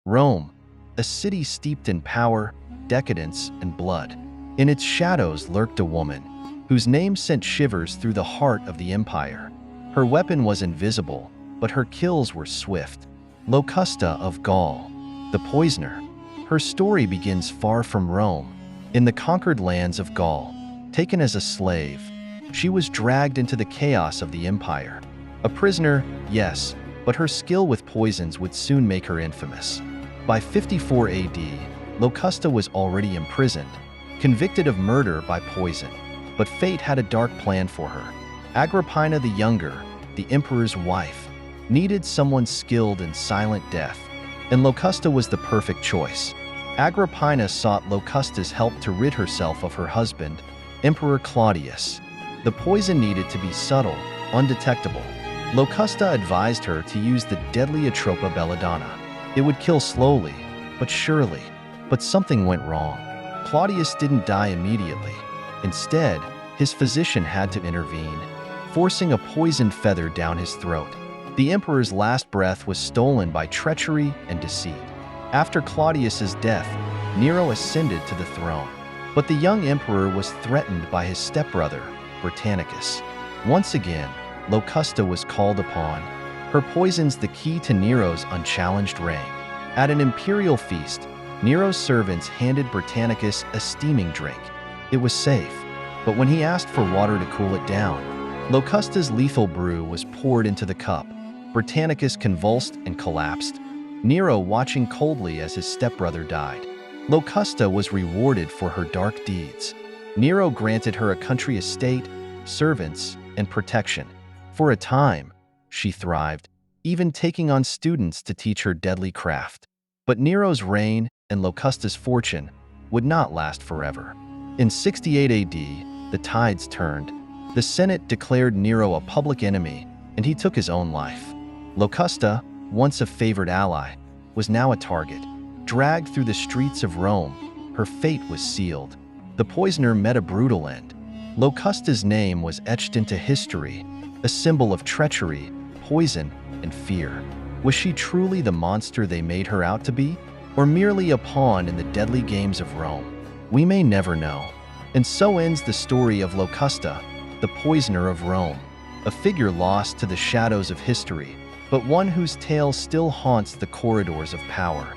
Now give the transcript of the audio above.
Rome, a city steeped in power, decadence, and blood. In its shadows lurked a woman, whose name sent shivers through the heart of the empire. Her weapon was invisible, but her kills were swift. Locusta of Gaul, the poisoner. Her story begins far from Rome. In the conquered lands of Gaul, taken as a slave, she was dragged into the chaos of the empire. A prisoner, yes, but her skill with poisons would soon make her infamous. By 54 AD, Locusta was already imprisoned, convicted of murder by poison. But fate had a dark plan for her. Agrippina the Younger, the emperor's wife, needed someone skilled in silent death, and Locusta was the perfect choice. Agrippina sought Locusta's help to rid herself of her husband, Emperor Claudius. The poison needed to be subtle, undetectable. Locusta advised her to use the deadly Atropa belladonna. It would kill slowly, but surely. But something went wrong. Claudius didn't die immediately. Instead, his physician had to intervene, forcing a poisoned feather down his throat. The emperor's last breath was stolen by treachery and deceit. After Claudius's death, Nero ascended to the throne. But the young emperor was threatened by his stepbrother, Britannicus. Once again, Locusta was called upon. Her poison's the key to Nero's unchallenged reign. At an imperial feast, Nero's servants handed Britannicus a steaming drink. It was safe, but when he asked for water to cool it down, Locusta's lethal brew was poured into the cup. Britannicus convulsed and collapsed, Nero watching coldly as his stepbrother died. Locusta was rewarded for her dark deeds. Nero granted her a country estate, servants, and protection. For a time, she thrived, even taking on students to teach her deadly craft. But Nero's reign and Locusta's fortune would not last forever. In 68 AD, the tides turned. The Senate declared Nero a public enemy, and he took his own life. Locusta, once a favored ally, was now a target. Dragged through the streets of Rome, her fate was sealed. The poisoner met a brutal end. Locusta's name was etched into history, a symbol of treachery, poison, and fear. Was she truly the monster they made her out to be, or merely a pawn in the deadly games of Rome? We may never know. And so ends the story of Locusta, the poisoner of Rome, a figure lost to the shadows of history, but one whose tale still haunts the corridors of power.